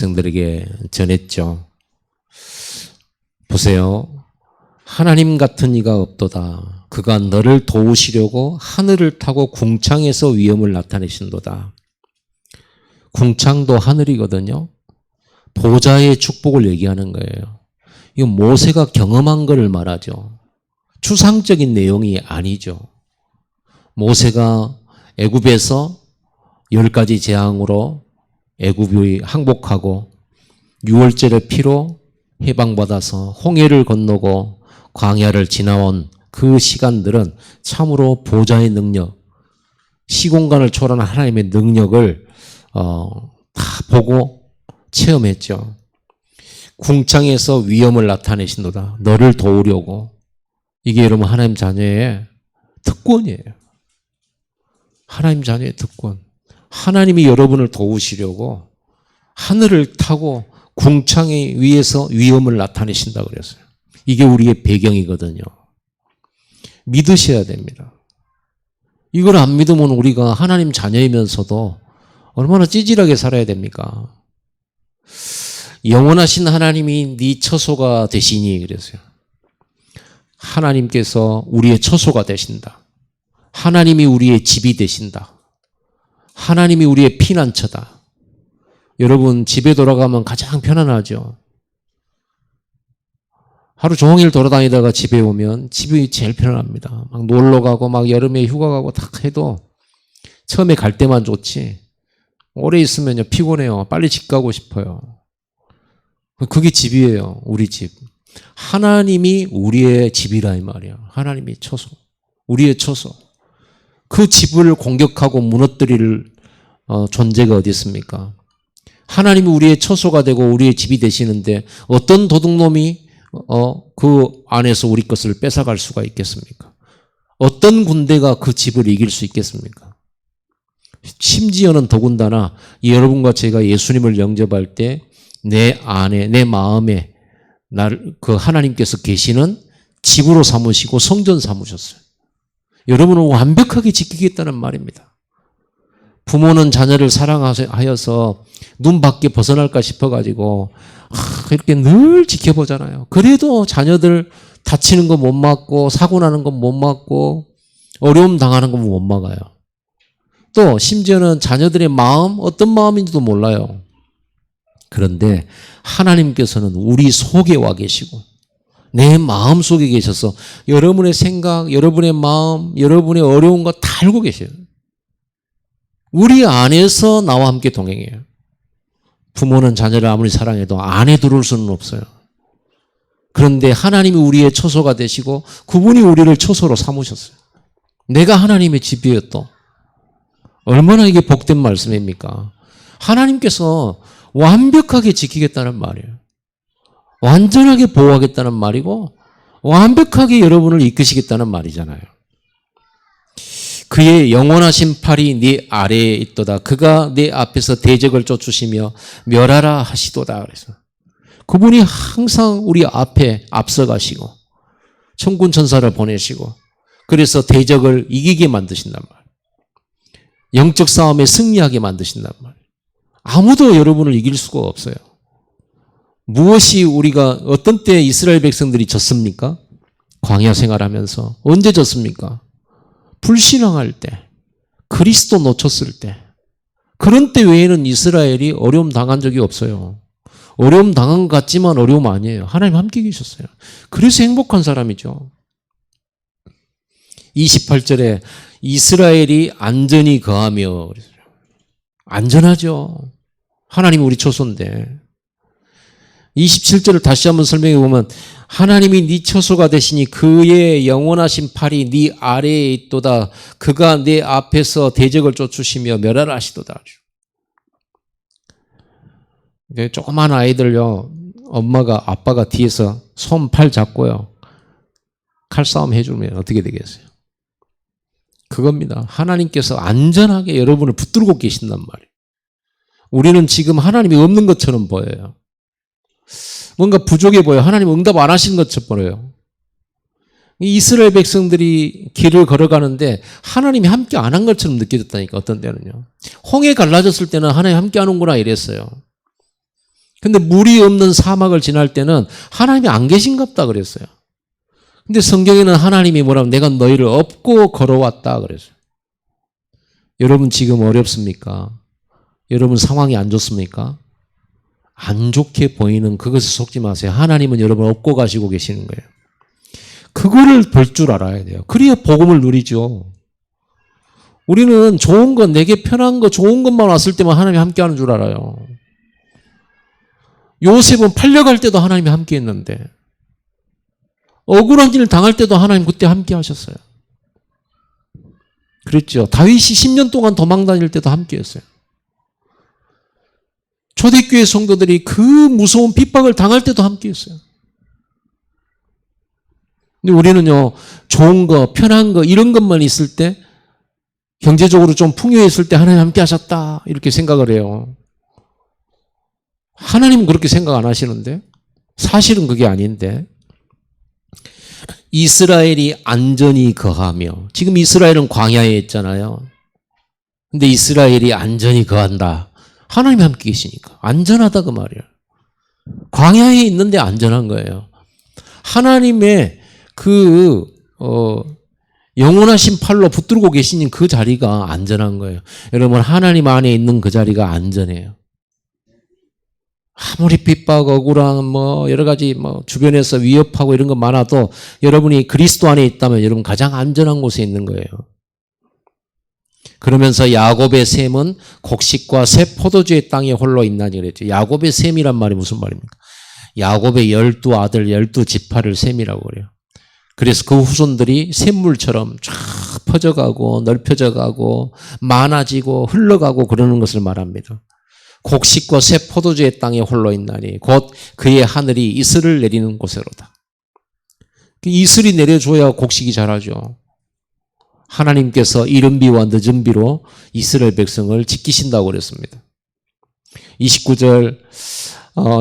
백성들에게 전했죠. 보세요. 하나님 같은 이가 없도다. 그가 너를 도우시려고 하늘을 타고 궁창에서 위엄을 나타내신도다. 궁창도 하늘이거든요. 보좌의 축복을 얘기하는 거예요. 이거 모세가 경험한 것을 말하죠. 추상적인 내용이 아니죠. 모세가 애굽에서 10가지 재앙으로 애굽이 항복하고 6월절의 피로 해방받아서 홍해를 건너고 광야를 지나온 그 시간들은 참으로 보좌의 능력, 시공간을 초월한 하나님의 능력을 다 보고 체험했죠. 궁창에서 위엄을 나타내신도다. 너를 도우려고. 이게 여러분 하나님 자녀의 특권이에요. 하나님 자녀의 특권. 하나님이 여러분을 도우시려고 하늘을 타고 궁창 위에서 위엄을 나타내신다 그랬어요. 이게 우리의 배경이거든요. 믿으셔야 됩니다. 이걸 안 믿으면 우리가 하나님 자녀이면서도 얼마나 찌질하게 살아야 됩니까? 영원하신 하나님이 네 처소가 되시니 그랬어요. 하나님께서 우리의 처소가 되신다. 하나님이 우리의 집이 되신다. 하나님이 우리의 피난처다. 여러분 집에 돌아가면 가장 편안하죠. 하루 종일 돌아다니다가 집에 오면 집이 제일 편안합니다. 막 놀러 가고 막 여름에 휴가 가고 딱 해도 처음에 갈 때만 좋지. 오래 있으면요 피곤해요. 빨리 집 가고 싶어요. 그게 집이에요. 우리 집. 하나님이 우리의 집이라 이 말이야. 하나님이 처소. 우리의 처소. 그 집을 공격하고 무너뜨릴 존재가 어디 있습니까? 하나님이 우리의 처소가 되고 우리의 집이 되시는데 어떤 도둑놈이 그 안에서 우리 것을 뺏어갈 수가 있겠습니까? 어떤 군대가 그 집을 이길 수 있겠습니까? 심지어는 더군다나 여러분과 제가 예수님을 영접할 때 내 안에, 내 마음에 그 하나님께서 계시는 집으로 삼으시고 성전 삼으셨어요. 여러분을 완벽하게 지키겠다는 말입니다. 부모는 자녀를 사랑하여서 눈 밖에 벗어날까 싶어가지고 이렇게 늘 지켜보잖아요. 그래도 자녀들 다치는 거 못 막고 사고 나는 거 못 막고 어려움 당하는 거 못 막아요. 또 심지어는 자녀들의 마음 어떤 마음인지도 몰라요. 그런데 하나님께서는 우리 속에 와 계시고 내 마음 속에 계셔서 여러분의 생각, 여러분의 마음, 여러분의 어려운 거 다 알고 계셔요. 우리 안에서 나와 함께 동행해요. 부모는 자녀를 아무리 사랑해도 안에 들어올 수는 없어요. 그런데 하나님이 우리의 처소가 되시고 그분이 우리를 처소로 삼으셨어요. 내가 하나님의 집이에요 또. 얼마나 이게 복된 말씀입니까? 하나님께서 완벽하게 지키겠다는 말이에요. 완전하게 보호하겠다는 말이고 완벽하게 여러분을 이끄시겠다는 말이잖아요. 그의 영원하신 팔이 네 아래에 있도다. 그가 네 앞에서 대적을 쫓으시며 멸하라 하시도다. 그래서 그분이 항상 우리 앞에 앞서가시고 천군 천사를 보내시고 그래서 대적을 이기게 만드신단 말이에요. 영적 싸움에 승리하게 만드신단 말이에요. 아무도 여러분을 이길 수가 없어요. 무엇이 우리가 어떤 때 이스라엘 백성들이 졌습니까? 광야 생활하면서. 언제 졌습니까? 불신앙할 때, 그리스도 놓쳤을 때. 그런 때 외에는 이스라엘이 어려움 당한 적이 없어요. 어려움 당한 것 같지만 어려움 아니에요. 하나님 함께 계셨어요. 그래서 행복한 사람이죠. 28절에 이스라엘이 안전히 거하며 그랬어요. 안전하죠. 하나님이 우리 처소인데. 27절을 다시 한번 설명해 보면 하나님이 네 처소가 되시니 그의 영원하신 팔이 네 아래에 있도다. 그가 네 앞에서 대적을 쫓으시며 멸하라 하시도다. 조그만 아이들요. 엄마가 아빠가 뒤에서 손 팔 잡고요. 칼싸움 해주면 어떻게 되겠어요? 그겁니다. 하나님께서 안전하게 여러분을 붙들고 계신단 말이에요. 우리는 지금 하나님이 없는 것처럼 보여요. 뭔가 부족해 보여요. 하나님 응답 안 하시는 것처럼 보여요. 이스라엘 백성들이 길을 걸어가는데 하나님이 함께 안 한 것처럼 느껴졌다니까. 어떤 때는요. 홍해 갈라졌을 때는 하나님 함께 하는구나 이랬어요. 근데 물이 없는 사막을 지날 때는 하나님이 안 계신갑다 그랬어요. 근데 성경에는 하나님이 뭐라면 내가 너희를 업고 걸어왔다 그랬어요. 여러분 지금 어렵습니까? 여러분 상황이 안 좋습니까? 안 좋게 보이는 그것에 속지 마세요. 하나님은 여러분을 업고 가시고 계시는 거예요. 그거를 볼 줄 알아야 돼요. 그래야 복음을 누리죠. 우리는 좋은 것, 내게 편한 것, 좋은 것만 왔을 때만 하나님이 함께하는 줄 알아요. 요셉은 팔려갈 때도 하나님이 함께했는데 억울한 일을 당할 때도 하나님 그때 함께하셨어요. 그랬죠. 다윗이 10년 동안 도망 다닐 때도 함께했어요. 초대교회 성도들이 그 무서운 핍박을 당할 때도 함께했어요. 근데 우리는요, 좋은 거, 편한 거, 이런 것만 있을 때, 경제적으로 좀 풍요했을 때 하나님 함께 하셨다. 이렇게 생각을 해요. 하나님은 그렇게 생각 안 하시는데, 사실은 그게 아닌데, 이스라엘이 안전히 거하며, 지금 이스라엘은 광야에 있잖아요. 근데 이스라엘이 안전히 거한다. 하나님이 함께 계시니까. 안전하다 그 말이에요. 광야에 있는데 안전한 거예요. 하나님의 영원하신 팔로 붙들고 계시는 그 자리가 안전한 거예요. 여러분, 하나님 안에 있는 그 자리가 안전해요. 아무리 핍박, 억울한, 여러 가지, 주변에서 위협하고 이런 거 많아도 여러분이 그리스도 안에 있다면 여러분 가장 안전한 곳에 있는 거예요. 그러면서 야곱의 셈은 곡식과 새 포도주의 땅에 홀로 있나니 그랬죠. 야곱의 셈이란 말이 무슨 말입니까? 야곱의 12아들, 12지파를 셈이라고 그래요. 그래서 그 후손들이 샘물처럼 쫙 퍼져가고 넓혀져 가고 많아지고 흘러가고 그러는 것을 말합니다. 곡식과 새 포도주의 땅에 홀로 있나니 곧 그의 하늘이 이슬을 내리는 곳으로다. 이슬이 내려줘야 곡식이 자라죠. 하나님께서 이른 비와 늦은 비로 이스라엘 백성을 지키신다고 그랬습니다. 29절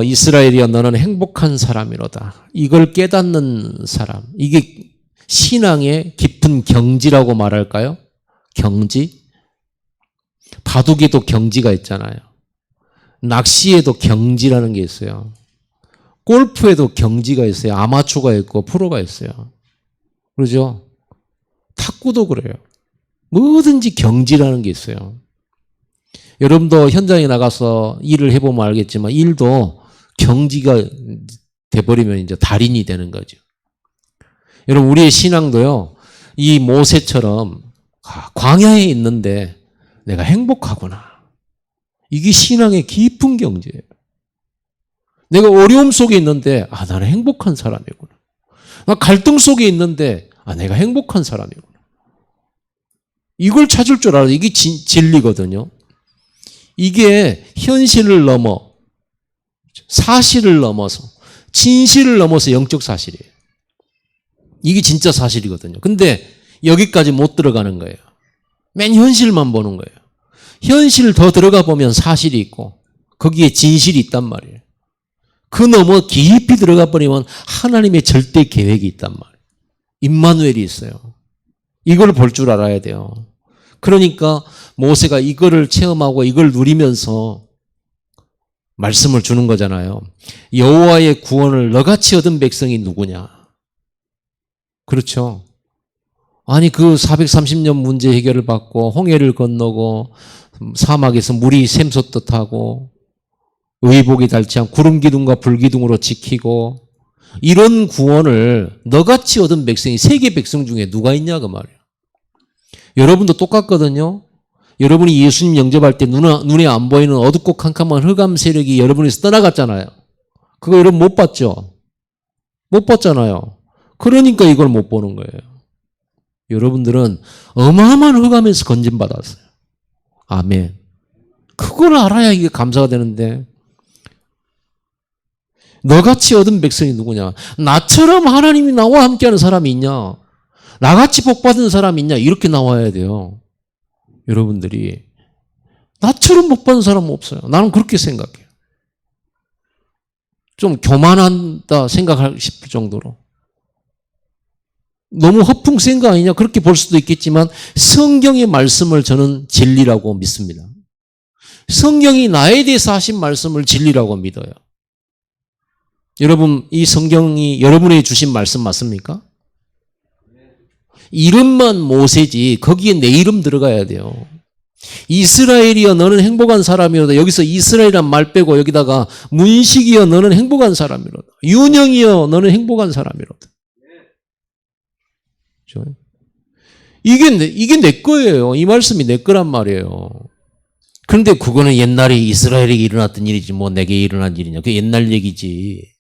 이스라엘이여 너는 행복한 사람이로다. 이걸 깨닫는 사람. 이게 신앙의 깊은 경지라고 말할까요? 경지? 바둑에도 경지가 있잖아요. 낚시에도 경지라는 게 있어요. 골프에도 경지가 있어요. 아마추어가 있고 프로가 있어요. 그러죠? 탁구도 그래요. 뭐든지 경지라는 게 있어요. 여러분도 현장에 나가서 일을 해보면 알겠지만 일도 경지가 돼버리면 이제 달인이 되는 거죠. 여러분, 우리의 신앙도요, 이 모세처럼 광야에 있는데 내가 행복하구나. 이게 신앙의 깊은 경지예요. 내가 어려움 속에 있는데 나는 행복한 사람이구나. 나 갈등 속에 있는데 내가 행복한 사람이구나. 이걸 찾을 줄 알아요. 이게 진리거든요. 이게 현실을 넘어 사실을 넘어서 진실을 넘어서 영적 사실이에요. 이게 진짜 사실이거든요. 근데 여기까지 못 들어가는 거예요. 맨 현실만 보는 거예요. 현실 더 들어가 보면 사실이 있고 거기에 진실이 있단 말이에요. 그 너머 깊이 들어가 버리면 하나님의 절대 계획이 있단 말이에요. 임마누엘이 있어요. 이걸 볼 줄 알아야 돼요. 그러니까 모세가 이거를 체험하고 이걸 누리면서 말씀을 주는 거잖아요. 여호와의 구원을 너같이 얻은 백성이 누구냐? 그렇죠. 아니 그 430년 문제 해결을 받고 홍해를 건너고 사막에서 물이 샘솟듯 하고 의복이 닳지 않고 구름 기둥과 불 기둥으로 지키고 이런 구원을 너같이 얻은 백성이 세계 백성 중에 누가 있냐 그 말이에요. 여러분도 똑같거든요. 여러분이 예수님 영접할 때 눈에 안 보이는 어둡고 캄캄한 흑암 세력이 여러분에서 떠나갔잖아요. 그거 여러분 못 봤죠? 못 봤잖아요. 그러니까 이걸 못 보는 거예요. 여러분들은 어마어마한 흑암에서 건진받았어요. 아멘. 그걸 알아야 이게 감사가 되는데 너같이 얻은 백성이 누구냐? 나처럼 하나님이 나와 함께하는 사람이 있냐? 나같이 복받은 사람이 있냐? 이렇게 나와야 돼요. 여러분들이 나처럼 복받은 사람은 없어요. 나는 그렇게 생각해요. 좀 교만한다 생각할 싶을 정도로 너무 허풍 센 거 아니냐? 그렇게 볼 수도 있겠지만 성경의 말씀을 저는 진리라고 믿습니다. 성경이 나에 대해서 하신 말씀을 진리라고 믿어요. 여러분, 이 성경이 여러분에게 주신 말씀 맞습니까? 이름만 모세지 거기에 내 이름 들어가야 돼요. 이스라엘이여 너는 행복한 사람이로다. 여기서 이스라엘이란 말 빼고 여기다가 문식이여 너는 행복한 사람이로다. 윤영이여 너는 행복한 사람이로다. 이게 내 거예요. 이 말씀이 내 거란 말이에요. 그런데 그거는 옛날에 이스라엘에게 일어났던 일이지 뭐 내게 일어난 일이냐. 그게 옛날 얘기지.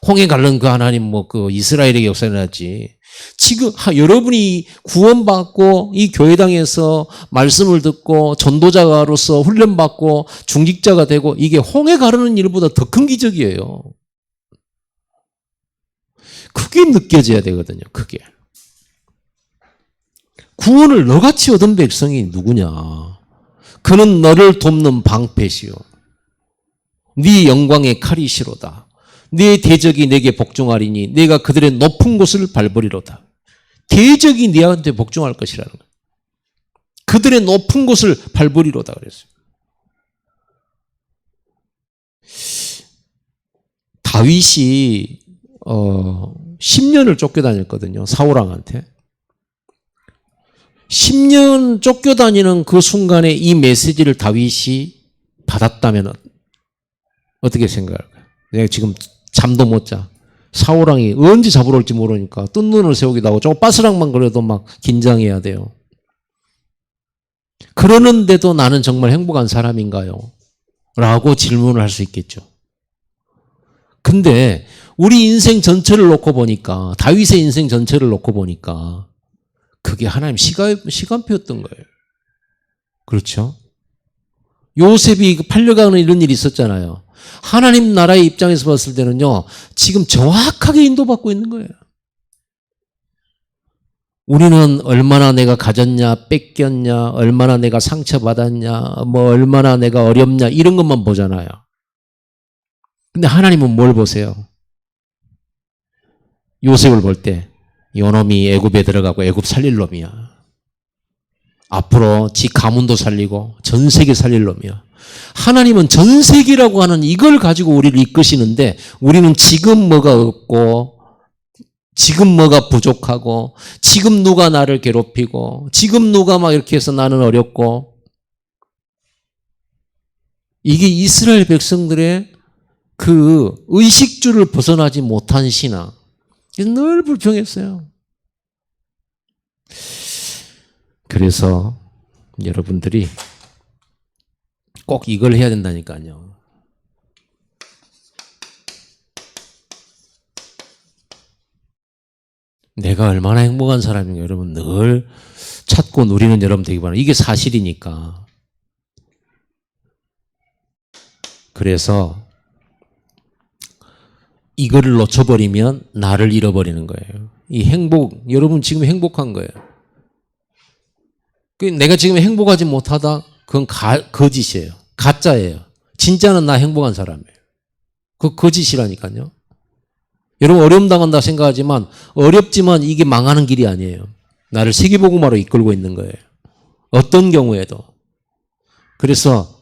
홍해 갈른 그 하나님 그 이스라엘에게 역사에 일어났지. 지금 여러분이 구원받고 이 교회당에서 말씀을 듣고 전도자로서 훈련받고 중직자가 되고 이게 홍해 가르는 일보다 더 큰 기적이에요. 그게 느껴져야 되거든요. 그게. 구원을 너같이 얻은 백성이 누구냐. 그는 너를 돕는 방패시요 네 영광의 칼이시로다. 네 대적이 내게 복종하리니 내가 그들의 높은 곳을 밟으리로다. 대적이 네한테 복종할 것이라는 거예요. 그들의 높은 곳을 밟으리로다 그랬어요. 다윗이 10년을 쫓겨다녔거든요. 사울왕한테. 10년 쫓겨다니는 그 순간에 이 메시지를 다윗이 받았다면 어떻게 생각할까요? 내가 지금 잠도 못 자. 사울왕이 언제 잡으러 올지 모르니까 뜬 눈을 세우기도 하고 조금 바스락만 그래도 막 긴장해야 돼요. 그러는데도 나는 정말 행복한 사람인가요? 라고 질문을 할 수 있겠죠. 근데 우리 인생 전체를 놓고 보니까 다윗의 인생 전체를 놓고 보니까 그게 하나님 시간표였던 거예요. 그렇죠? 요셉이 팔려가는 이런 일이 있었잖아요. 하나님 나라의 입장에서 봤을 때는요, 지금 정확하게 인도받고 있는 거예요. 우리는 얼마나 내가 가졌냐, 뺏겼냐, 얼마나 내가 상처받았냐, 뭐 얼마나 내가 어렵냐, 이런 것만 보잖아요. 근데 하나님은 뭘 보세요? 요셉을 볼 때, 요놈이 애굽에 들어가고 애굽 살릴 놈이야. 앞으로 지 가문도 살리고 전 세계 살릴 놈이야. 하나님은 전 세계라고 하는 이걸 가지고 우리를 이끄시는데 우리는 지금 뭐가 없고 지금 뭐가 부족하고 지금 누가 나를 괴롭히고 지금 누가 막 이렇게 해서 나는 어렵고 이게 이스라엘 백성들의 그 의식주를 벗어나지 못한 신앙. 늘 불평했어요. 그래서 여러분들이 꼭 이걸 해야 된다니까요. 내가 얼마나 행복한 사람인가 여러분 늘 찾고 누리는 여러분 되기 바랍니다. 이게 사실이니까. 그래서 이거를 놓쳐버리면 나를 잃어버리는 거예요. 이 행복, 여러분 지금 행복한 거예요. 내가 지금 행복하지 못하다? 그건 거짓이에요. 가짜예요. 진짜는 나 행복한 사람이에요. 그거 거짓이라니까요. 여러분 어려움 당한다 생각하지만 어렵지만 이게 망하는 길이 아니에요. 나를 세계복음화로 이끌고 있는 거예요. 어떤 경우에도. 그래서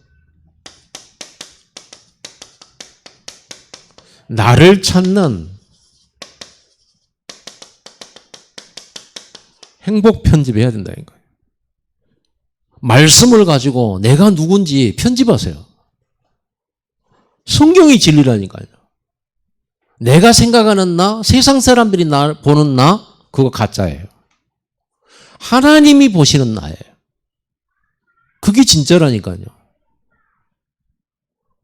나를 찾는 행복 편집해야 된다는 거예요. 말씀을 가지고 내가 누군지 편집하세요. 성경이 진리라니까요. 내가 생각하는 나, 세상 사람들이 보는 나, 그거 가짜예요. 하나님이 보시는 나예요. 그게 진짜라니까요.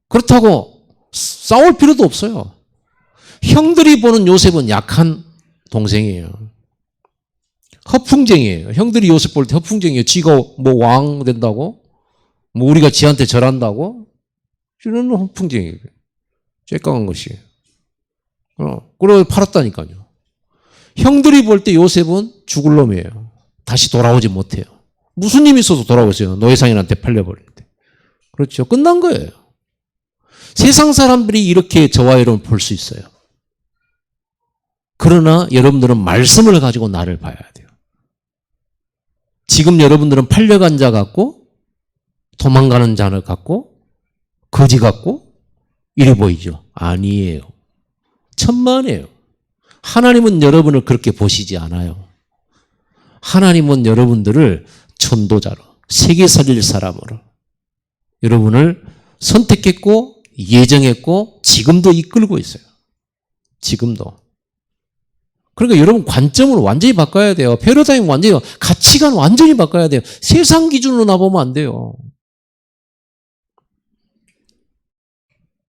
그렇다고 싸울 필요도 없어요. 형들이 보는 요셉은 약한 동생이에요. 허풍쟁이에요. 형들이 요셉 볼 때 허풍쟁이에요. 지가 뭐 왕 된다고? 뭐 우리가 지한테 절한다고? 이런 허풍쟁이에요. 쬐까만 것이에요. 그래서 팔았다니까요. 형들이 볼 때 요셉은 죽을 놈이에요. 다시 돌아오지 못해요. 무슨 힘이 있어서 돌아오세요. 노예상인한테 팔려버리는데. 그렇죠. 끝난 거예요. 세상 사람들이 이렇게 저와 여러분 볼 수 있어요. 그러나 여러분들은 말씀을 가지고 나를 봐야 돼요. 지금 여러분들은 팔려간 자 같고 도망가는 자를 같고 거지 같고 이래 보이죠? 아니에요. 천만에요. 하나님은 여러분을 그렇게 보시지 않아요. 하나님은 여러분들을 전도자로, 세계 살릴 사람으로 여러분을 선택했고 예정했고 지금도 이끌고 있어요. 지금도. 그러니까 여러분 관점을 완전히 바꿔야 돼요. 패러다임 완전히, 가치관 완전히 바꿔야 돼요. 세상 기준으로 나보면 안 돼요.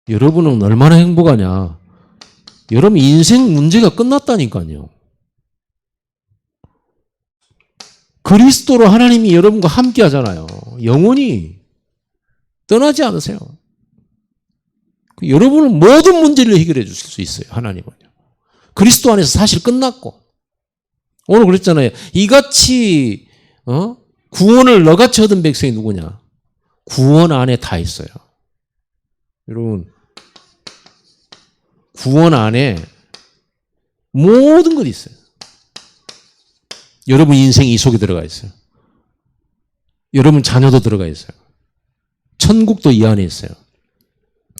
여러분은 얼마나 행복하냐. 여러분 인생 문제가 끝났다니까요. 그리스도로 하나님이 여러분과 함께 하잖아요. 영원히 떠나지 않으세요. 여러분은 모든 문제를 해결해 주실 수 있어요. 하나님은요. 그리스도 안에서 사실 끝났고, 오늘 그랬잖아요. 이같이 구원을 너같이 얻은 백성이 누구냐? 구원 안에 다 있어요. 여러분, 구원 안에 모든 것이 있어요. 여러분 인생이 이 속에 들어가 있어요. 여러분 자녀도 들어가 있어요. 천국도 이 안에 있어요.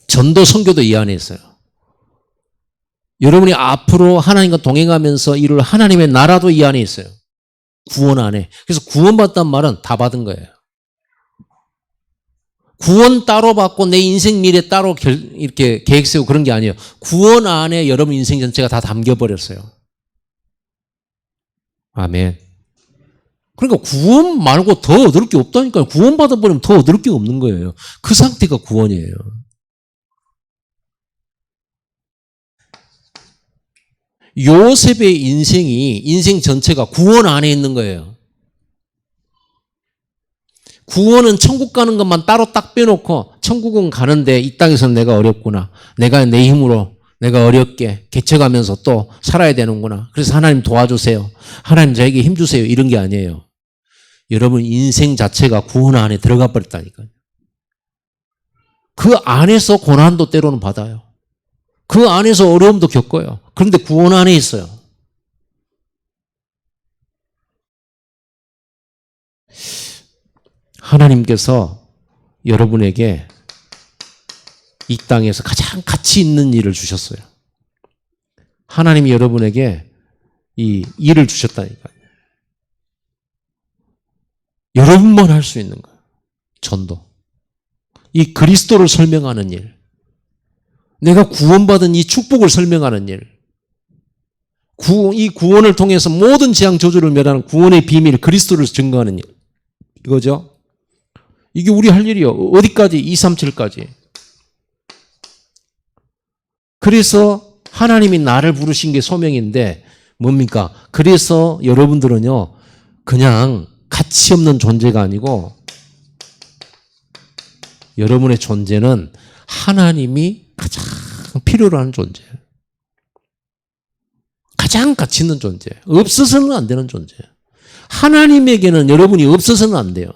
전도 선교도 이 안에 있어요. 여러분이 앞으로 하나님과 동행하면서 이룰 하나님의 나라도 이 안에 있어요. 구원 안에. 그래서 구원받았단 말은 다 받은 거예요. 구원 따로 받고 내 인생 미래 따로 이렇게 계획 세우고 그런 게 아니에요. 구원 안에 여러분 인생 전체가 다 담겨버렸어요. 아멘. 그러니까 구원 말고 더 얻을 게 없다니까요. 구원 받아버리면 더 얻을 게 없는 거예요. 그 상태가 구원이에요. 요셉의 인생 전체가 구원 안에 있는 거예요. 구원은 천국 가는 것만 따로 딱 빼놓고 천국은 가는데 이 땅에서는 내가 어렵구나. 내가 내 힘으로 내가 어렵게 개척하면서 또 살아야 되는구나. 그래서 하나님 도와주세요. 하나님 저에게 힘 주세요. 이런 게 아니에요. 여러분 인생 자체가 구원 안에 들어가 버렸다니까요. 그 안에서 고난도 때로는 받아요. 그 안에서 어려움도 겪어요. 그런데 구원 안에 있어요. 하나님께서 여러분에게 이 땅에서 가장 가치 있는 일을 주셨어요. 하나님이 여러분에게 이 일을 주셨다니까요. 여러분만 할 수 있는 거예요. 전도. 이 그리스도를 설명하는 일. 내가 구원받은 이 축복을 설명하는 일. 이 구원을 통해서 모든 재앙 저주를 멸하는 구원의 비밀, 그리스도를 증거하는 일. 이거죠. 이게 우리 할 일이요. 어디까지? 237까지. 그래서 하나님이 나를 부르신 게 소명인데 뭡니까? 그래서 여러분들은요. 그냥 가치 없는 존재가 아니고 여러분의 존재는 하나님이 가장 필요로 하는 존재예요. 가장 가치 있는 존재. 없어서는 안 되는 존재. 하나님에게는 여러분이 없어서는 안 돼요.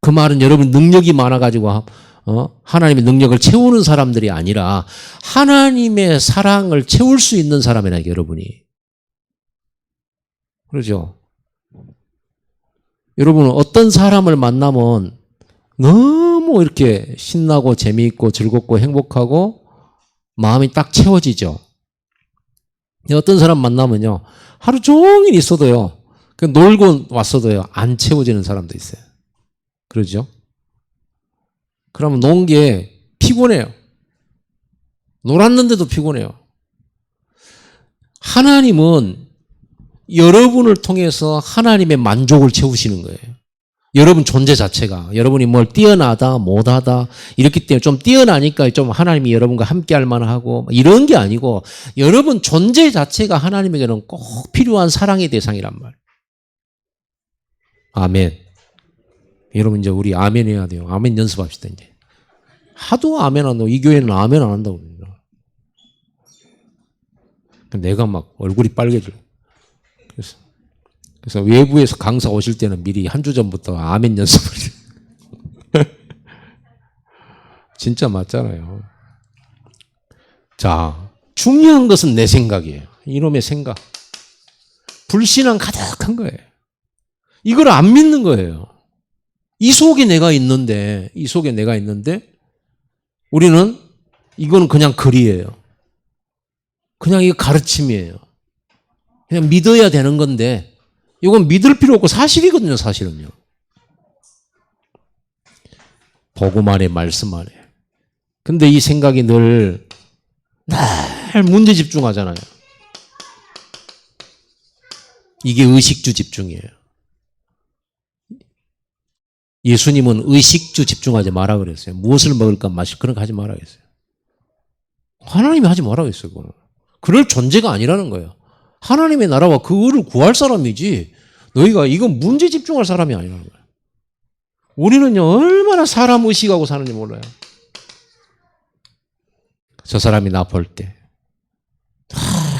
그 말은 여러분 능력이 많아가지고 하나님의 능력을 채우는 사람들이 아니라 하나님의 사랑을 채울 수 있는 사람이라 여러분이. 그러죠? 여러분은 어떤 사람을 만나면 너무 이렇게 신나고 재미있고 즐겁고 행복하고 마음이 딱 채워지죠. 어떤 사람 만나면요. 하루 종일 있어도요. 놀고 왔어도요. 안 채워지는 사람도 있어요. 그러죠? 그러면 논 게 피곤해요. 놀았는데도 피곤해요. 하나님은 여러분을 통해서 하나님의 만족을 채우시는 거예요. 여러분 존재 자체가. 여러분이 뭘 뛰어나다, 못하다, 이렇기 때문에 좀 뛰어나니까 좀 하나님이 여러분과 함께 할 만하고, 이런 게 아니고, 여러분 존재 자체가 하나님에게는 꼭 필요한 사랑의 대상이란 말. 아멘. 여러분 이제 우리 아멘 해야 돼요. 아멘 연습합시다, 이제. 하도 아멘 안 한다고. 이 교회는 아멘 안 한다고. 내가 막 얼굴이 빨개져요. 그래서 외부에서 강사 오실 때는 미리 한 주 전부터 아멘 연습을 해요. 진짜 맞잖아요. 자, 중요한 것은 내 생각이에요. 이놈의 생각. 불신앙 가득한 거예요. 이걸 안 믿는 거예요. 이 속에 내가 있는데 우리는 이거는 그냥 글이에요. 그냥 이거 가르침이에요. 그냥 믿어야 되는 건데 이건 믿을 필요 없고 사실이거든요. 사실은요. 복음 안에 말씀 안에. 근데 이 생각이 늘 문제 집중하잖아요. 이게 의식주 집중이에요. 예수님은 의식주 집중하지 마라 그랬어요. 무엇을 먹을까 마실 그런 거 하지 마라 그랬어요. 하나님이 하지 마라 그랬어요. 그거는. 그럴 존재가 아니라는 거예요. 하나님의 나라와 그거를 구할 사람이지 너희가 이건 문제 집중할 사람이 아니라는 거예요. 우리는요 얼마나 사람 의식하고 사는지 몰라요. 저 사람이 나 볼 때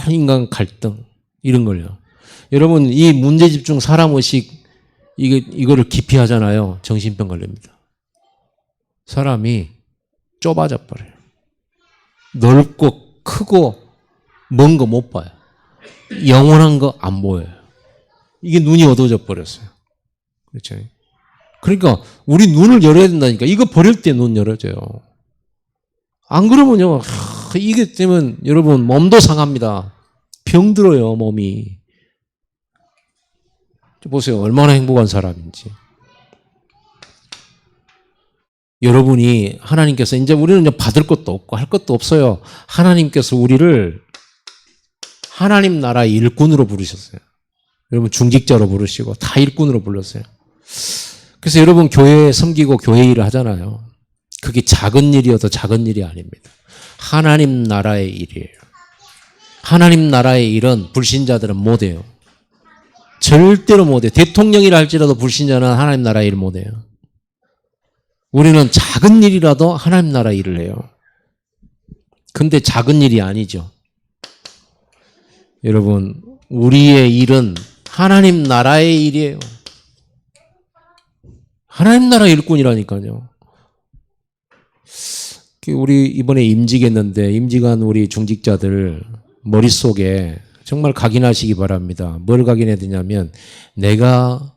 인간 갈등 이런 걸요. 여러분 이 문제 집중 사람 의식 이거를 깊이 하잖아요. 정신병 걸립니다. 사람이 좁아져 버려요. 넓고 크고 먼 거 못 봐요. 영원한 거 안 보여요. 이게 눈이 어두워져 버렸어요. 그렇죠? 그러니까 우리 눈을 열어야 된다니까. 이거 버릴 때 눈 열어져요. 안 그러면요. 이게 되면 여러분 몸도 상합니다. 병들어요 몸이. 보세요. 얼마나 행복한 사람인지. 여러분이 하나님께서 이제 우리는 이제 받을 것도 없고 할 것도 없어요. 하나님께서 우리를 하나님 나라의 일꾼으로 부르셨어요. 여러분 중직자로 부르시고 다 일꾼으로 불렀어요. 그래서 여러분 교회에 섬기고 교회 일을 하잖아요. 그게 작은 일이어도 작은 일이 아닙니다. 하나님 나라의 일이에요. 하나님 나라의 일은 불신자들은 못해요. 절대로 못해요. 대통령이라 할지라도 불신자는 하나님 나라의 일을 못해요. 우리는 작은 일이라도 하나님 나라 일을 해요. 근데 작은 일이 아니죠. 여러분 우리의 일은 하나님 나라의 일이에요. 하나님 나라 일꾼이라니까요. 우리 이번에 임직했는데 임직한 우리 중직자들 머릿속에 정말 각인하시기 바랍니다. 뭘 각인해야 되냐면 내가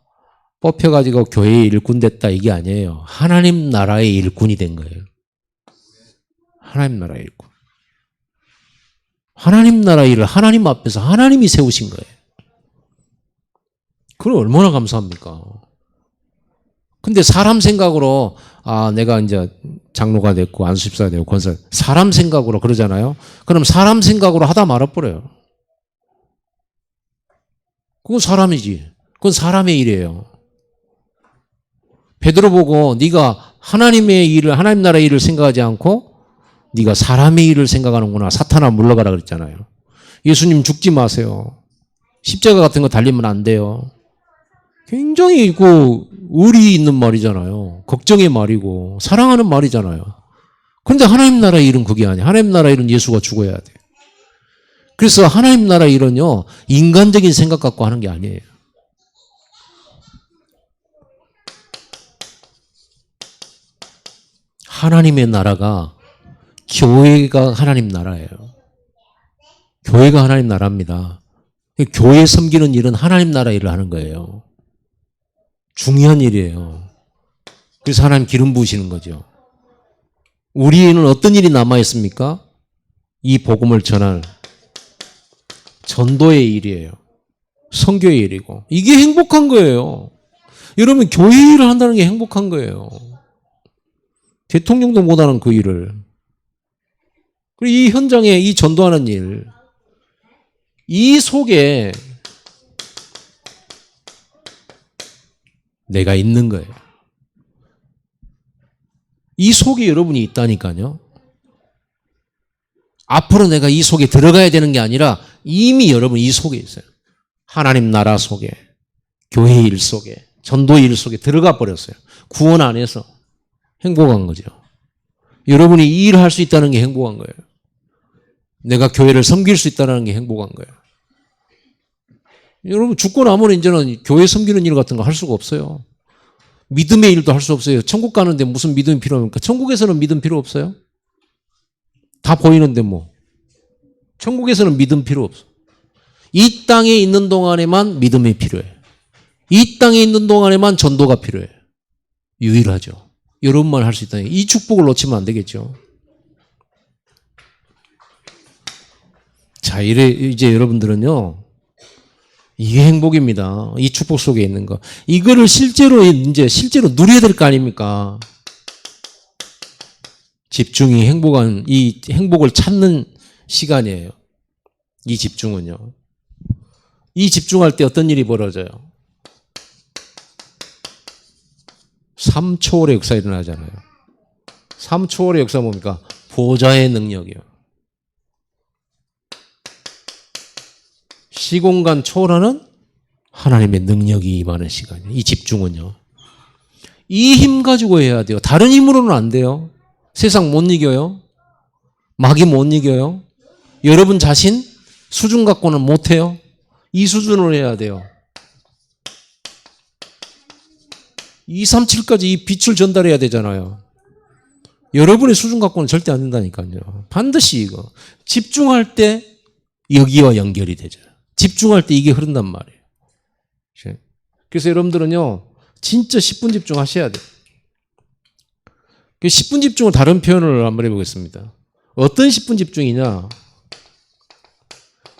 뽑혀가지고 교회의 일꾼 됐다 이게 아니에요. 하나님 나라의 일꾼이 된 거예요. 하나님 나라의 일꾼. 하나님 나라 일을 하나님 앞에서 하나님이 세우신 거예요. 그걸 얼마나 감사합니까? 근데 사람 생각으로 내가 이제 장로가 됐고 안수집사가 되고 권사 사람 생각으로 그러잖아요. 그럼 사람 생각으로 하다 말아버려요. 그건 사람이지. 그건 사람의 일이에요. 베드로 보고 네가 하나님의 일을 하나님 나라의 일을 생각하지 않고 네가 사람의 일을 생각하는구나. 사탄아 물러가라 그랬잖아요. 예수님 죽지 마세요. 십자가 같은 거 달리면 안 돼요. 굉장히 의리 있는 말이잖아요. 걱정의 말이고 사랑하는 말이잖아요. 그런데 하나님 나라의 일은 그게 아니에요. 하나님 나라의 일은 예수가 죽어야 돼. 그래서 하나님 나라의 일은요. 인간적인 생각 갖고 하는 게 아니에요. 하나님의 나라가 교회가 하나님 나라예요. 교회가 하나님 나라입니다. 교회 섬기는 일은 하나님 나라 일을 하는 거예요. 중요한 일이에요. 그래서 하나님 기름 부으시는 거죠. 우리에는 어떤 일이 남아있습니까? 이 복음을 전할 전도의 일이에요. 선교의 일이고. 이게 행복한 거예요. 여러분 교회 일을 한다는 게 행복한 거예요. 대통령도 못하는 그 일을. 그리고 이 현장에 이 전도하는 일. 이 속에 내가 있는 거예요. 이 속에 여러분이 있다니까요. 앞으로 내가 이 속에 들어가야 되는 게 아니라 이미 여러분 이 속에 있어요. 하나님 나라 속에, 교회 일 속에, 전도 일 속에 들어가 버렸어요. 구원 안에서 행복한 거죠. 여러분이 이 일을 할 수 있다는 게 행복한 거예요. 내가 교회를 섬길 수 있다는 게 행복한 거예요. 여러분 죽고 나면 이제는 교회 섬기는 일 같은 거 할 수가 없어요. 믿음의 일도 할 수 없어요. 천국 가는데 무슨 믿음이 필요합니까? 천국에서는 믿음 필요 없어요. 다 보이는데 뭐. 천국에서는 믿음 필요 없어. 이 땅에 있는 동안에만 믿음이 필요해. 이 땅에 있는 동안에만 전도가 필요해. 유일하죠. 여러분만 할 수 있다니. 이 축복을 놓치면 안 되겠죠. 자, 자, 이제 여러분들은요, 이게 행복입니다. 이 축복 속에 있는 거. 이거를 실제로 누려야 될 거 아닙니까? 집중이 이 행복을 찾는 시간이에요. 이 집중은요. 이 집중할 때 어떤 일이 벌어져요? 3초월의 역사 일어나잖아요. 3초월의 역사 뭡니까? 보좌의 능력이요. 시공간 초월하는 하나님의 능력이 임하는 시간이에요. 이 집중은요. 이 힘 가지고 해야 돼요. 다른 힘으로는 안 돼요. 세상 못 이겨요. 마귀 못 이겨요. 여러분 자신 수준 갖고는 못 해요. 이 수준으로 해야 돼요. 237까지 이 빛을 전달해야 되잖아요. 여러분의 수준 갖고는 절대 안 된다니까요. 반드시 이거. 집중할 때 여기와 연결이 되죠. 집중할 때 이게 흐른단 말이에요. 그래서 여러분들은요, 진짜 10분 집중하셔야 돼요. 10분 집중을 다른 표현을 한번 해보겠습니다. 어떤 10분 집중이냐?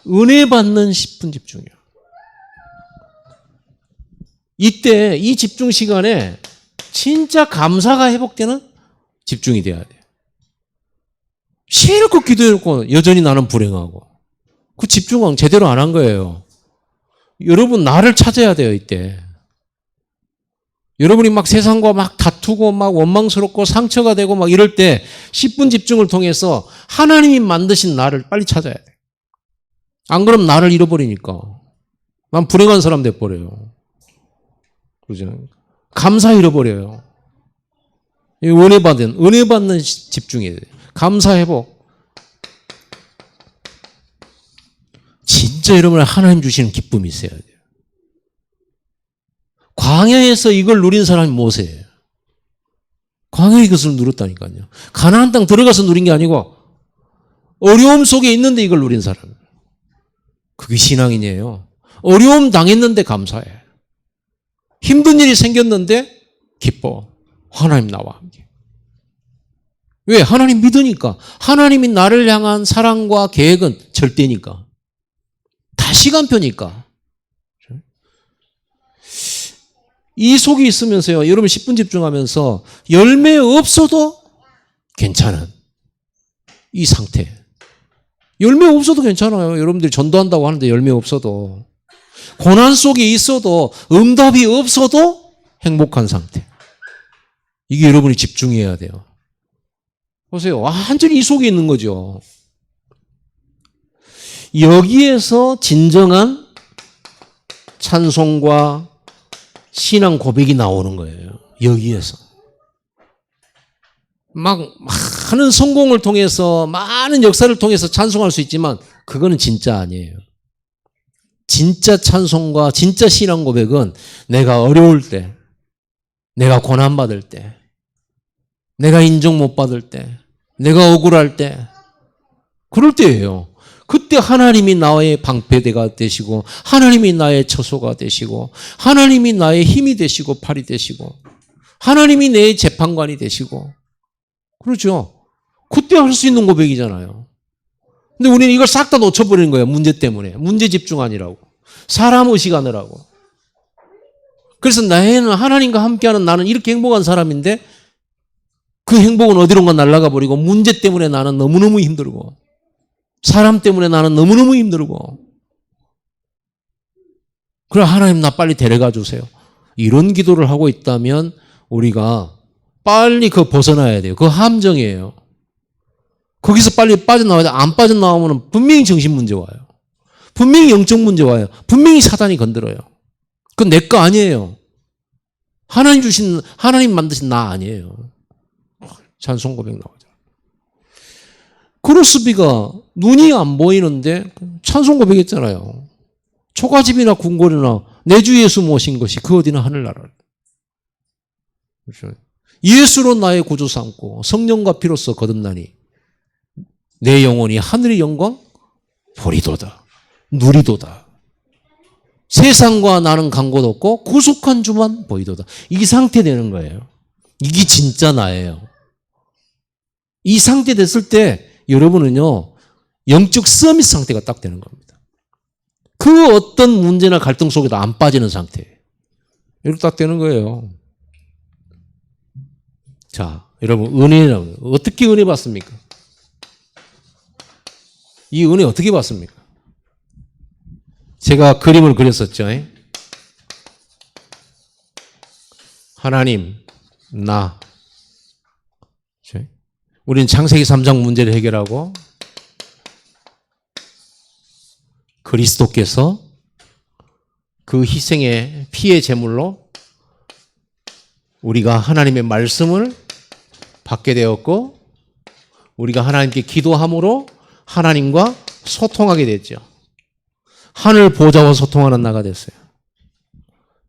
은혜 받는 10분 집중이에요. 이때 이 집중 시간에 진짜 감사가 회복되는 집중이 돼야 돼요. 실컷 기도해놓고 여전히 나는 불행하고 그 집중은 제대로 안 한 거예요. 여러분 나를 찾아야 돼요. 이때 여러분이 막 세상과 막 다투고 막 원망스럽고 상처가 되고 막 이럴 때 10분 집중을 통해서 하나님이 만드신 나를 빨리 찾아야 돼요. 안 그러면 나를 잃어버리니까 난 불행한 사람 돼버려요. 그죠? 감사 잃어버려요. 은혜 받는 집중이에요. 감사 회복. 진짜 여러분 하나님 주시는 기쁨이 있어야 돼요. 광야에서 이걸 누린 사람이 모세예요. 광야의 것을 누렸다니까요. 가나안 땅 들어가서 누린 게 아니고 어려움 속에 있는데 이걸 누린 사람. 그게 신앙인이에요. 어려움 당했는데 감사해. 힘든 일이 생겼는데 기뻐. 하나님 나와 함께. 왜? 하나님 믿으니까. 하나님이 나를 향한 사랑과 계획은 절대니까. 다 시간표니까. 이 속이 있으면서요. 여러분 10분 집중하면서 열매 없어도 괜찮은 이 상태. 열매 없어도 괜찮아요. 여러분들이 전도한다고 하는데 열매 없어도. 고난 속에 있어도 응답이 없어도 행복한 상태. 이게 여러분이 집중해야 돼요. 보세요. 완전히 이 속에 있는 거죠. 여기에서 진정한 찬송과 신앙 고백이 나오는 거예요. 여기에서. 막 많은 성공을 통해서 많은 역사를 통해서 찬송할 수 있지만 그거는 진짜 아니에요. 진짜 찬송과 진짜 신앙 고백은 내가 어려울 때, 내가 고난받을 때, 내가 인정 못 받을 때, 내가 억울할 때, 그럴 때예요. 그때 하나님이 나의 방패대가 되시고 하나님이 나의 처소가 되시고 하나님이 나의 힘이 되시고 팔이 되시고 하나님이 내 재판관이 되시고 그렇죠. 그때 할 수 있는 고백이잖아요. 근데 우리는 이걸 싹 다 놓쳐버리는 거예요. 문제 때문에. 문제 집중 아니라고. 사람 의식하느라고. 그래서 나는 하나님과 함께하는 나는 이렇게 행복한 사람인데 그 행복은 어디론가 날아가 버리고 문제 때문에 나는 너무너무 힘들고 사람 때문에 나는 너무너무 힘들고 그래 하나님 나 빨리 데려가 주세요. 이런 기도를 하고 있다면 우리가 빨리 그 벗어나야 돼요. 그 함정이에요. 거기서 빨리 빠져나와야 돼. 안 빠져나오면 분명히 정신 문제 와요. 분명히 영적 문제 와요. 분명히 사단이 건드려요. 그건 내 거 아니에요. 하나님 만드신 나 아니에요. 찬송 고백 나오죠. 크로스비가 눈이 안 보이는데 찬송 고백했잖아요. 초가집이나 궁궐이나 내 주 예수 모신 것이 그 어디나 하늘나라를. 그렇죠? 예수로 나의 구주 삼고 성령과 피로써 거듭나니 내 영혼이 하늘의 영광 보리도다. 누리도다. 세상과 나는 간 곳 없고 구속한 주만 보이도다. 이 상태 되는 거예요. 이게 진짜 나예요. 이 상태 됐을 때 여러분은요 영적 서밋 상태가 딱 되는 겁니다. 그 어떤 문제나 갈등 속에도 안 빠지는 상태예요. 이렇게 딱 되는 거예요. 자, 여러분, 은혜라고 어떻게 은혜 받습니까? 이 은혜 어떻게 받습니까? 제가 그림을 그렸었죠. 하나님, 나. 우리는 창세기 3장 문제를 해결하고 그리스도께서 그 희생의 피의 제물로 우리가 하나님의 말씀을 받게 되었고 우리가 하나님께 기도함으로 하나님과 소통하게 됐죠. 하늘 보좌와 소통하는 나가 됐어요.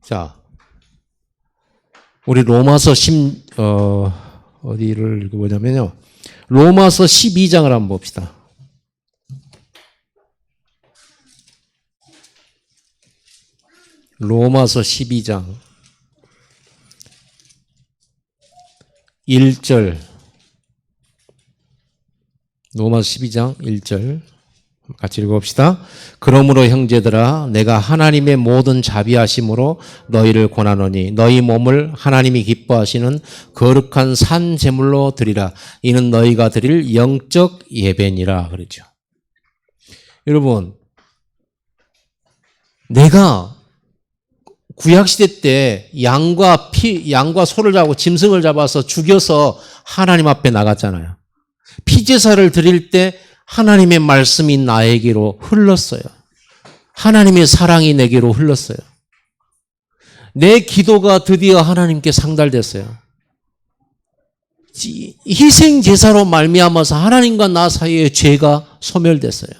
자, 우리 로마서 어디를 읽어보자면요. 로마서 12장을 한번 봅시다. 로마서 12장 1절 로마서 12장 1절 같이 읽어봅시다. 그러므로 형제들아 내가 하나님의 모든 자비하심으로 너희를 권하노니 너희 몸을 하나님이 기뻐하시는 거룩한 산 제물로 드리라. 이는 너희가 드릴 영적 예배니라 그러죠. 여러분, 내가 구약시대 때 양과 소를 잡고 짐승을 잡아서 죽여서 하나님 앞에 나갔잖아요. 피제사를 드릴 때 하나님의 말씀이 나에게로 흘렀어요. 하나님의 사랑이 내게로 흘렀어요. 내 기도가 드디어 하나님께 상달됐어요. 희생 제사로 말미암아서 하나님과 나 사이에 죄가 소멸됐어요.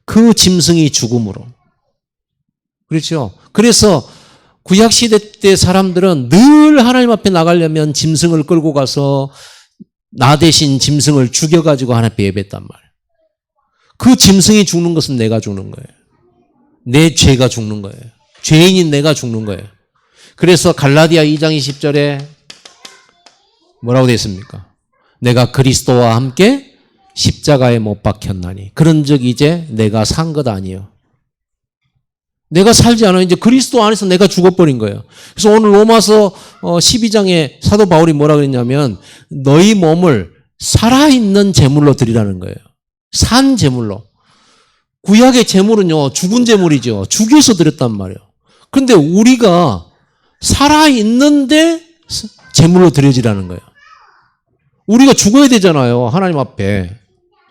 그 짐승이 죽음으로. 그렇죠? 그래서 구약시대 때 사람들은 늘 하나님 앞에 나가려면 짐승을 끌고 가서 나 대신 짐승을 죽여가지고 하나님께 예배했단 말이에요. 그 짐승이 죽는 것은 내가 죽는 거예요. 내 죄가 죽는 거예요. 죄인인 내가 죽는 거예요. 그래서 갈라디아 2장 20절에 뭐라고 되어 있습니까? 내가 그리스도와 함께 십자가에 못 박혔나니 그런즉 이제 내가 산 것 아니요. 내가 살지 않아. 이제 그리스도 안에서 내가 죽어버린 거예요. 그래서 오늘 로마서 12장에 사도 바울이 뭐라 그랬냐면 너희 몸을 살아있는 제물로 드리라는 거예요. 산 제물로. 구약의 제물은요, 죽은 제물이죠. 죽여서 드렸단 말이에요. 그런데 우리가 살아있는데 제물로 드려지라는 거예요. 우리가 죽어야 되잖아요. 하나님 앞에.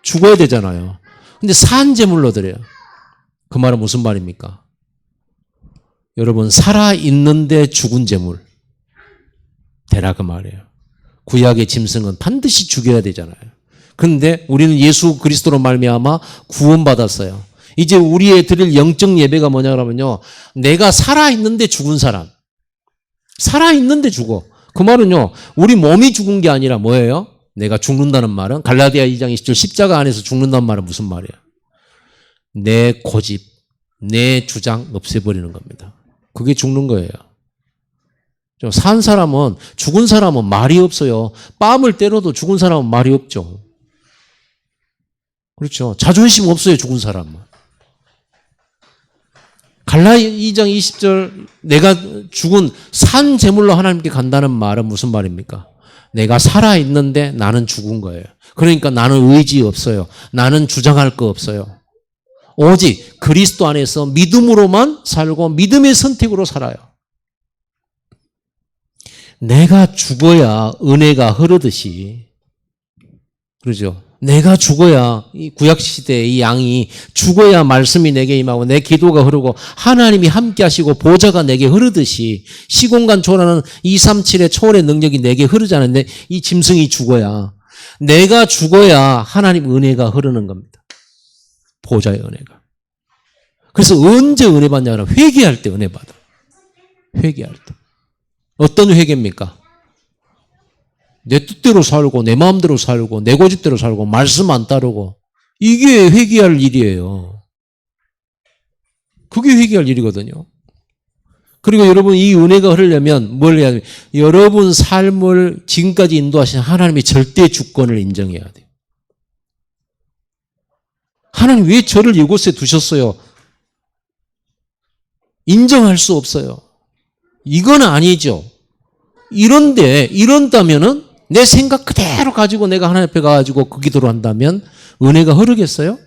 죽어야 되잖아요. 근데 산 제물로 드려요. 그 말은 무슨 말입니까? 여러분, 살아있는데 죽은 제물 되라 그 말이에요. 구약의 짐승은 반드시 죽여야 되잖아요. 그런데 우리는 예수 그리스도로 말미암아 구원받았어요. 이제 우리의 드릴 영적 예배가 뭐냐 그러면요, 내가 살아있는데 죽은 사람. 살아있는데 죽어. 그 말은요, 우리 몸이 죽은 게 아니라 뭐예요? 내가 죽는다는 말은 갈라디아 2장 20절 십자가 안에서 죽는다는 말은 무슨 말이에요? 내 고집, 내 주장 없애버리는 겁니다. 그게 죽는 거예요. 산 사람은, 죽은 사람은 말이 없어요. 뺨을 때려도 죽은 사람은 말이 없죠. 그렇죠. 자존심 없어요, 죽은 사람은. 갈라디아 2장 20절 내가 죽은 산 제물로 하나님께 간다는 말은 무슨 말입니까? 내가 살아있는데 나는 죽은 거예요. 그러니까 나는 의지 없어요. 나는 주장할 거 없어요. 오직 그리스도 안에서 믿음으로만 살고 믿음의 선택으로 살아요. 내가 죽어야 은혜가 흐르듯이, 그러죠? 내가 죽어야, 이 구약시대의 이 양이 죽어야 말씀이 내게 임하고 내 기도가 흐르고 하나님이 함께 하시고 보좌가 내게 흐르듯이 시공간 초월하는 237의 초월의 능력이 내게 흐르잖아요. 이 짐승이 죽어야, 내가 죽어야 하나님 은혜가 흐르는 겁니다. 보좌의 은혜가. 그래서 언제 은혜 받냐면 회개할 때 은혜 받아. 회개할 때. 어떤 회개입니까? 내 뜻대로 살고 내 마음대로 살고 내 고집대로 살고 말씀 안 따르고, 이게 회개할 일이에요. 그게 회개할 일이거든요. 그리고 여러분, 이 은혜가 흐르려면 뭘 해야 돼요? 여러분 삶을 지금까지 인도하신 하나님의 절대 주권을 인정해야 돼요. 하나님 왜 저를 이곳에 두셨어요? 인정할 수 없어요. 이건 아니죠. 이런다면은 내 생각 그대로 가지고 내가 하나님 앞에 가가지고 그 기도를 한다면 은혜가 흐르겠어요?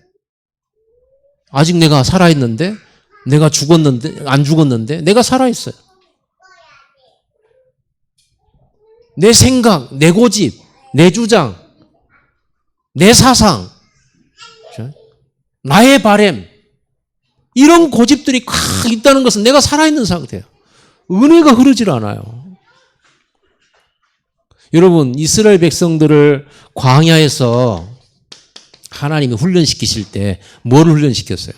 아직 내가 살아있는데, 내가 죽었는데, 안 죽었는데, 내가 살아있어요. 내 생각, 내 고집, 내 주장, 내 사상, 나의 바램, 이런 고집들이 꽉 있다는 것은 내가 살아있는 상태예요. 은혜가 흐르질 않아요. 여러분, 이스라엘 백성들을 광야에서 하나님이 훈련시키실 때 뭘 훈련시켰어요?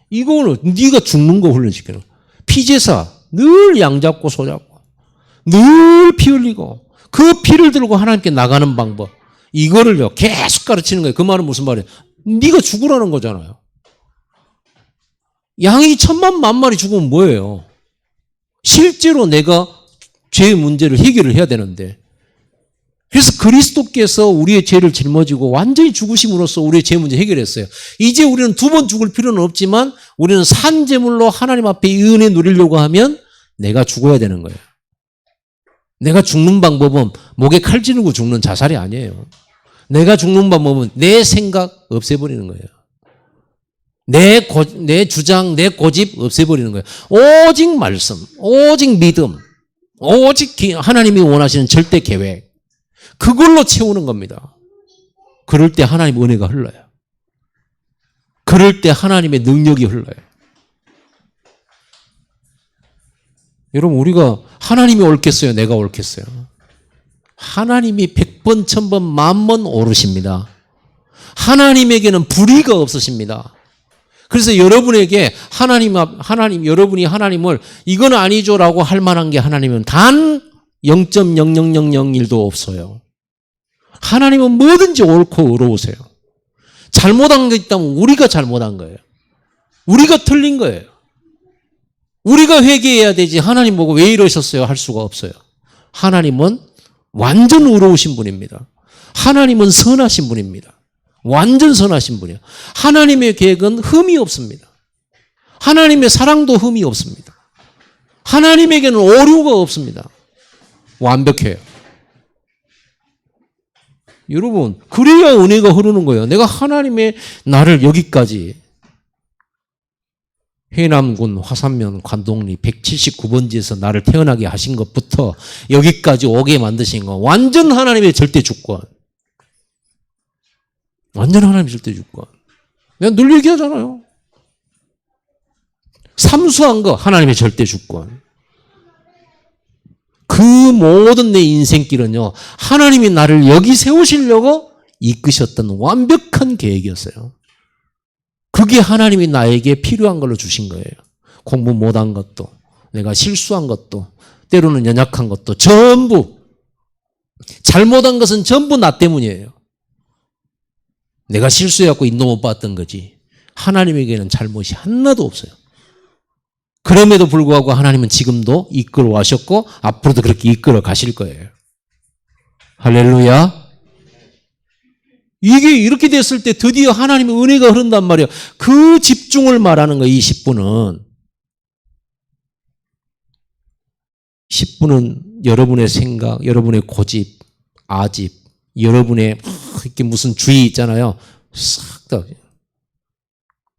이거는 네가 죽는 거 훈련시키는 거예요. 피제사, 늘 양 잡고 소 잡고 늘 피 흘리고 그 피를 들고 하나님께 나가는 방법, 이거를요 계속 가르치는 거예요. 그 말은 무슨 말이에요? 네가 죽으라는 거잖아요. 양이 10,000,000,000 죽으면 뭐예요? 실제로 내가 죄의 문제를 해결을 해야 되는데, 그래서 그리스도께서 우리의 죄를 짊어지고 완전히 죽으심으로써 우리의 죄 문제 해결했어요. 이제 우리는 2번 죽을 필요는 없지만 우리는 산제물로 하나님 앞에 이 은혜 누리려고 하면 내가 죽어야 되는 거예요. 내가 죽는 방법은 목에 칼 찌르고 죽는 자살이 아니에요. 내가 죽는 방법은 내 생각 없애버리는 거예요. 내 주장, 내 고집 없애버리는 거예요. 오직 말씀, 오직 믿음, 오직 하나님이 원하시는 절대 계획, 그걸로 채우는 겁니다. 그럴 때 하나님의 은혜가 흘러요. 그럴 때 하나님의 능력이 흘러요. 여러분, 우리가 하나님이 옳겠어요? 내가 옳겠어요? 하나님이 100번, 1000번, 10,000번 옳으십니다. 하나님에게는 불의가 없으십니다. 그래서 여러분에게 여러분이 하나님을 이건 아니죠라고 할 만한 게 하나님은 단 0.00001도 없어요. 하나님은 뭐든지 옳고 의로우세요. 잘못한 게 있다면 우리가 잘못한 거예요. 우리가 틀린 거예요. 우리가 회개해야 되지 하나님 보고 왜 이러셨어요? 할 수가 없어요. 하나님은 완전 의로우신 분입니다. 하나님은 선하신 분입니다. 완전 선하신 분이에요. 하나님의 계획은 흠이 없습니다. 하나님의 사랑도 흠이 없습니다. 하나님에게는 오류가 없습니다. 완벽해요. 여러분, 그래야 은혜가 흐르는 거예요. 내가 하나님의 나를 여기까지 해남군 화산면 관동리 179번지에서 나를 태어나게 하신 것부터 여기까지 오게 만드신 거 완전 하나님의 절대 주권. 완전 하나님의 절대 주권. 내가 늘 얘기하잖아요. 삼수한 거 하나님의 절대 주권. 그 모든 내 인생길은요, 하나님이 나를 여기 세우시려고 이끄셨던 완벽한 계획이었어요. 그게 하나님이 나에게 필요한 걸로 주신 거예요. 공부 못한 것도, 내가 실수한 것도, 때로는 연약한 것도 전부, 잘못한 것은 전부 나 때문이에요. 내가 실수해갖고 인도 못 봤던 거지. 하나님에게는 잘못이 하나도 없어요. 그럼에도 불구하고 하나님은 지금도 이끌어 가셨고 앞으로도 그렇게 이끌어 가실 거예요. 할렐루야. 이게 이렇게 됐을 때 드디어 하나님의 은혜가 흐른단 말이에요. 그 집중을 말하는 거예요. 이 10분은. 10분은 여러분의 생각, 여러분의 고집, 아집, 여러분의 이렇게 무슨 주의 있잖아요. 싹 다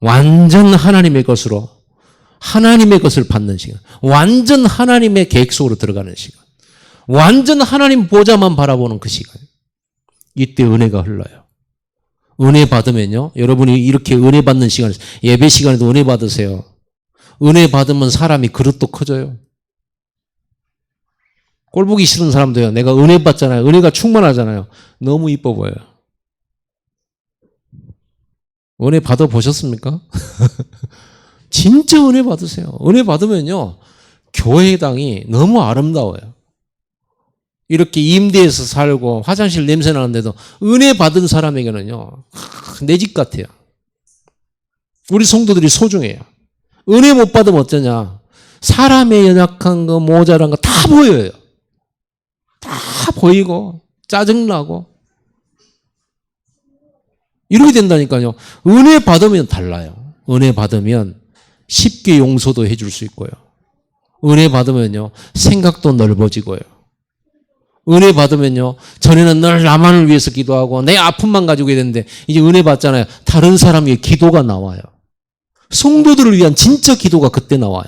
완전 하나님의 것으로, 하나님의 것을 받는 시간, 완전 하나님의 계획 속으로 들어가는 시간, 완전 하나님 보좌만 바라보는 그 시간, 이때 은혜가 흘러요. 은혜 받으면요, 여러분이 이렇게 은혜 받는 시간, 예배 시간에도 은혜 받으세요. 은혜 받으면 사람이 그릇도 커져요. 꼴 보기 싫은 사람도요, 내가 은혜 받잖아요, 은혜가 충만하잖아요, 너무 이뻐 보여요. 은혜 받아보셨습니까? 진짜 은혜 받으세요. 은혜 받으면요, 교회당이 너무 아름다워요. 이렇게 임대해서 살고 화장실 냄새 나는데도 은혜 받은 사람에게는요, 내 집 같아요. 우리 성도들이 소중해요. 은혜 못 받으면 어쩌냐? 사람의 연약한 거, 모자란 거 다 보여요. 다 보이고 짜증나고. 이렇게 된다니까요. 은혜 받으면 달라요. 은혜 받으면 쉽게 용서도 해줄 수 있고요. 은혜 받으면요, 생각도 넓어지고요. 은혜 받으면요, 전에는 늘 나만을 위해서 기도하고 내 아픔만 가지고 있는데 이제 은혜 받잖아요. 다른 사람의 기도가 나와요. 성도들을 위한 진짜 기도가 그때 나와요.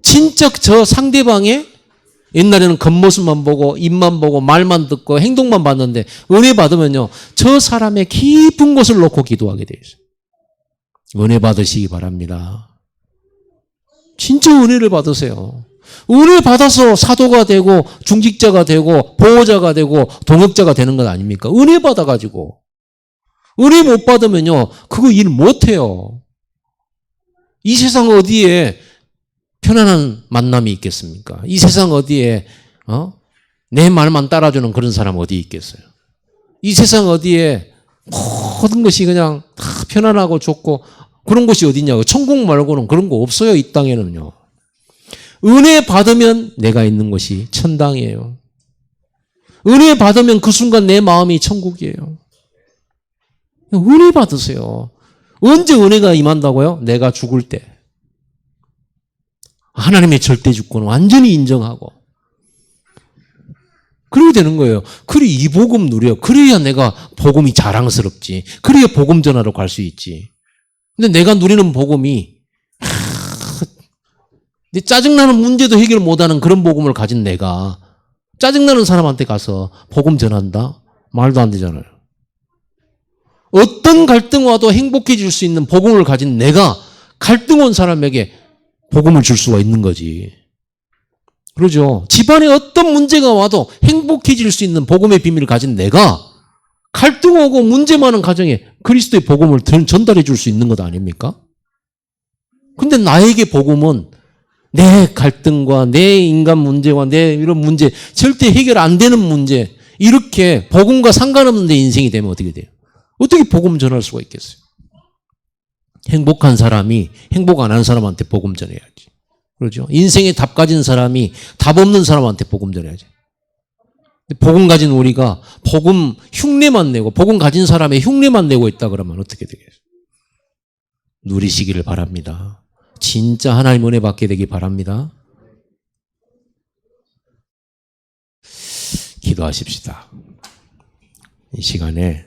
진짜 저 상대방의 옛날에는 겉모습만 보고 입만 보고 말만 듣고 행동만 봤는데 은혜 받으면요, 저 사람의 깊은 곳을 놓고 기도하게 돼요. 은혜 받으시기 바랍니다. 진짜 은혜를 받으세요. 은혜 받아서 사도가 되고 중직자가 되고 보호자가 되고 동역자가 되는 건 아닙니까? 은혜 받아가지고. 은혜 못 받으면요, 그거 일 못해요. 이 세상 어디에 편안한 만남이 있겠습니까? 이 세상 어디에 내 말만 따라주는 그런 사람 어디 있겠어요? 이 세상 어디에 모든 것이 그냥 다 편안하고 좋고 그런 곳이 어디냐고. 천국 말고는 그런 거 없어요, 이 땅에는요. 은혜 받으면 내가 있는 곳이 천당이에요. 은혜 받으면 그 순간 내 마음이 천국이에요. 은혜 받으세요. 언제 은혜가 임한다고요? 내가 죽을 때. 하나님의 절대 주권을 완전히 인정하고. 그래야 되는 거예요. 그래 이 복음 누려. 그래야 내가 복음이 자랑스럽지. 그래야 복음 전하러 갈 수 있지. 근데 내가 누리는 복음이 짜증나는 문제도 해결 못하는 그런 복음을 가진 내가 짜증나는 사람한테 가서 복음 전한다? 말도 안 되잖아요. 어떤 갈등 와도 행복해질 수 있는 복음을 가진 내가 갈등 온 사람에게 복음을 줄 수가 있는 거지. 그러죠. 집안에 어떤 문제가 와도 행복해질 수 있는 복음의 비밀을 가진 내가 갈등 오고 문제 많은 가정에 그리스도의 복음을 전달해 줄 수 있는 것 아닙니까? 근데 나에게 복음은 내 갈등과 내 인간 문제와 내 이런 문제, 절대 해결 안 되는 문제, 이렇게 복음과 상관없는 내 인생이 되면 어떻게 돼요? 어떻게 복음 전할 수가 있겠어요? 행복한 사람이 행복 안 하는 사람한테 복음 전해야지. 그렇죠? 인생에 답 가진 사람이 답 없는 사람한테 복음 전해야지. 복음 가진 우리가 복음 흉내만 내고 복음 가진 사람의 흉내만 내고 있다 그러면 어떻게 되겠어요? 누리시기를 바랍니다. 진짜 하나님 은혜 받게 되기 바랍니다. 기도하십시다. 이 시간에